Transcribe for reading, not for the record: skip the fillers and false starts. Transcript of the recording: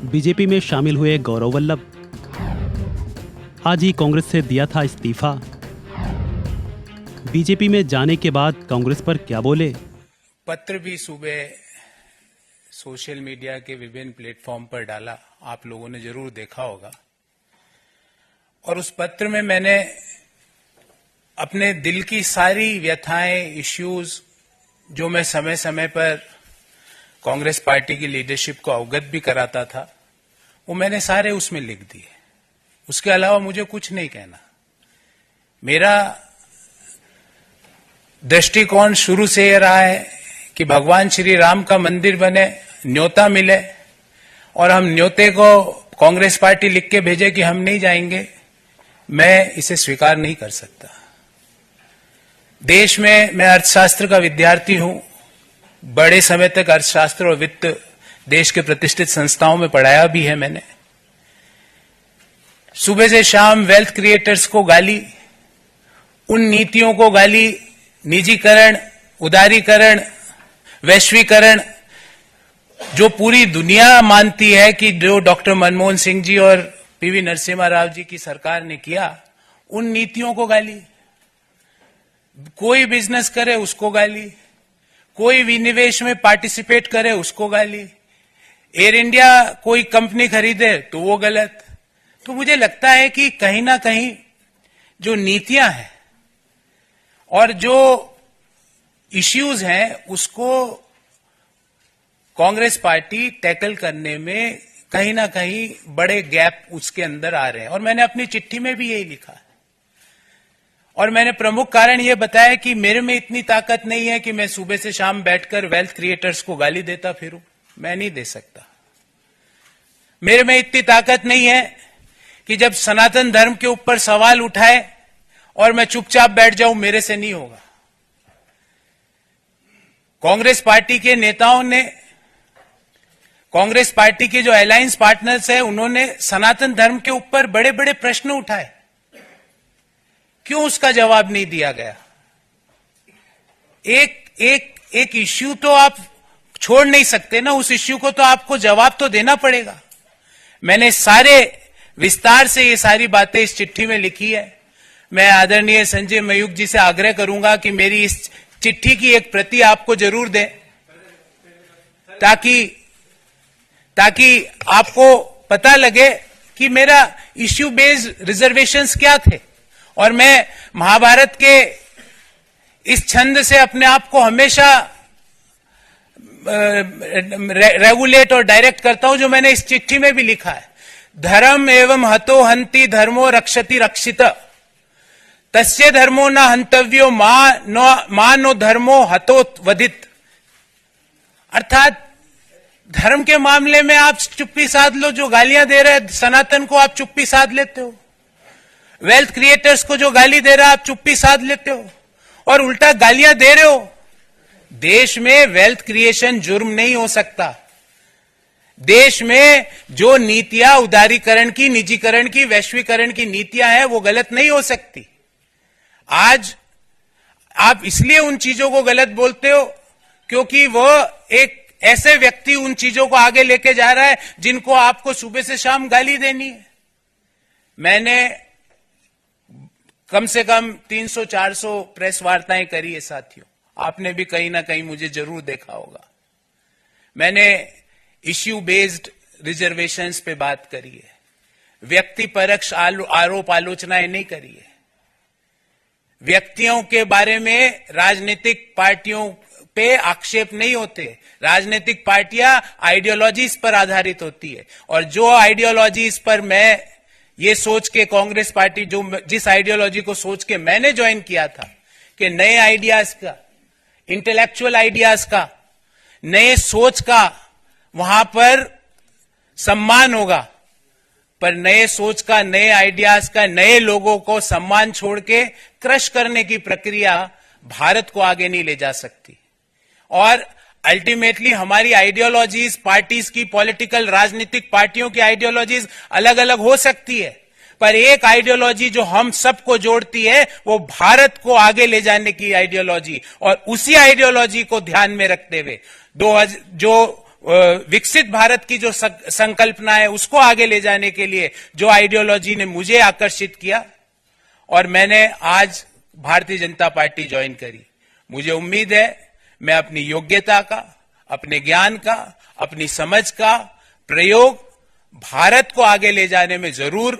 BJP में शामिल हुए गौरव वल्लभ। आज ही कांग्रेस से दिया था इस्तीफा। बीजेपी में जाने के बाद कांग्रेस पर क्या बोले? पत्र भी सुबह सोशल मीडिया के विभिन्न प्लेटफॉर्म पर डाला, आप लोगों ने जरूर देखा होगा। और उस पत्र में मैंने अपने दिल की सारी व्यथाएं, इश्यूज जो मैं समय समय पर कांग्रेस पार्टी की लीडरशिप को अवगत भी कराता था, वो मैंने सारे उसमें लिख दिए। उसके अलावा मुझे कुछ नहीं कहना। मेरा दृष्टिकोण शुरू से यह रहा है कि भगवान श्री राम का मंदिर बने, न्योता मिले और हम न्योते को कांग्रेस पार्टी लिख के भेजे कि हम नहीं जाएंगे, मैं इसे स्वीकार नहीं कर सकता। देश में मैं अर्थशास्त्र का विद्यार्थी हूं, बड़े समय तक अर्थशास्त्र और वित्त देश के प्रतिष्ठित संस्थाओं में पढ़ाया भी है मैंने। सुबह से शाम वेल्थ क्रिएटर्स को गाली, उन नीतियों को गाली, निजीकरण, उदारीकरण, वैश्वीकरण, जो पूरी दुनिया मानती है कि जो डॉक्टर मनमोहन सिंह जी और पीवी नरसिम्हा राव जी की सरकार ने किया, उन नीतियों को गाली। कोई बिजनेस करे उसको गाली, कोई विनिवेश में पार्टिसिपेट करे उसको गाली, एयर इंडिया कोई कंपनी खरीदे तो वो गलत। तो मुझे लगता है कि कहीं ना कहीं जो नीतियां हैं और जो इश्यूज हैं उसको कांग्रेस पार्टी टैकल करने में कहीं ना कहीं बड़े गैप उसके अंदर आ रहे हैं। और मैंने अपनी चिट्ठी में भी यही लिखा है। और मैंने प्रमुख कारण यह बताया कि मेरे में इतनी ताकत नहीं है कि मैं सुबह से शाम बैठकर वेल्थ क्रिएटर्स को गाली देता फिरूं। मैं नहीं दे सकता। मेरे में इतनी ताकत नहीं है कि जब सनातन धर्म के ऊपर सवाल उठाए और मैं चुपचाप बैठ जाऊं, मेरे से नहीं होगा। कांग्रेस पार्टी के नेताओं ने, कांग्रेस पार्टी के जो अलायंस पार्टनर्स हैं, उन्होंने सनातन धर्म के ऊपर बड़े बड़े प्रश्न उठाए। क्यों उसका जवाब नहीं दिया गया? एक इश्यू तो आप छोड़ नहीं सकते ना, उस इश्यू को तो आपको जवाब तो देना पड़ेगा। मैंने सारे विस्तार से ये सारी बातें इस चिट्ठी में लिखी है। मैं आदरणीय संजय मयूख जी से आग्रह करूंगा कि मेरी इस चिट्ठी की एक प्रति आपको जरूर दें, ताकि आपको पता लगे कि मेरा इश्यू बेस्ड रिजर्वेशंस क्या थे। और मैं महाभारत के इस छंद से अपने आप को हमेशा रेगुलेट और डायरेक्ट करता हूं, जो मैंने इस चिट्ठी में भी लिखा है। धर्म एवं हतो हंति धर्मो रक्षति रक्षित, तस्य धर्मो न हंतव्यो मा नो धर्मो हतो वधित। अर्थात धर्म के मामले में आप चुप्पी साध लो, जो गालियां दे रहे हैं सनातन को आप चुप्पी साध लेते हो, वेल्थ क्रिएटर्स को जो गाली दे रहा है आप चुप्पी साध लेते हो, और उल्टा गालियां दे रहे हो। देश में वेल्थ क्रिएशन जुर्म नहीं हो सकता। देश में जो नीतियां उदारीकरण की, निजीकरण की, वैश्वीकरण की नीतियां हैं, वो गलत नहीं हो सकती। आज आप इसलिए उन चीजों को गलत बोलते हो क्योंकि वो एक ऐसे व्यक्ति उन चीजों को आगे लेके जा रहा है जिनको आपको सुबह से शाम गाली देनी है। मैंने कम से कम 300-400 प्रेस वार्ताएं करी है साथियों, आपने भी कहीं ना कहीं मुझे जरूर देखा होगा। मैंने इश्यू बेस्ड रिजर्वेशंस पे बात करी है, व्यक्ति परक्ष आरोप आलोचनाएं नहीं करी है। व्यक्तियों के बारे में राजनीतिक पार्टियों पे आक्षेप नहीं होते। राजनीतिक पार्टियां आइडियोलॉजीज पर आधारित होती है, और जो आइडियोलॉजीज पर मैं ये सोच के कांग्रेस पार्टी, जिस आइडियोलॉजी को सोच के मैंने ज्वाइन किया था कि नए आइडियाज का, इंटेलेक्चुअल आइडियाज का, नए सोच का वहां पर सम्मान होगा, पर नए सोच का, नए आइडियाज का, नए लोगों को सम्मान छोड़ के क्रश करने की प्रक्रिया भारत को आगे नहीं ले जा सकती। और अल्टीमेटली हमारी आइडियोलॉजीज, पार्टीज की, पॉलिटिकल राजनीतिक पार्टियों की आइडियोलॉजीज अलग अलग हो सकती है, पर एक आइडियोलॉजी जो हम सबको जोड़ती है वो भारत को आगे ले जाने की आइडियोलॉजी, और उसी आइडियोलॉजी को ध्यान में रखते हुए जो विकसित भारत की जो संकल्पना है उसको आगे ले जाने के लिए जो आइडियोलॉजी ने मुझे आकर्षित किया और मैंने आज भारतीय जनता पार्टी ज्वाइन करी। मुझे उम्मीद है मैं अपनी योग्यता का, अपने ज्ञान का, अपनी समझ का प्रयोग भारत को आगे ले जाने में जरूर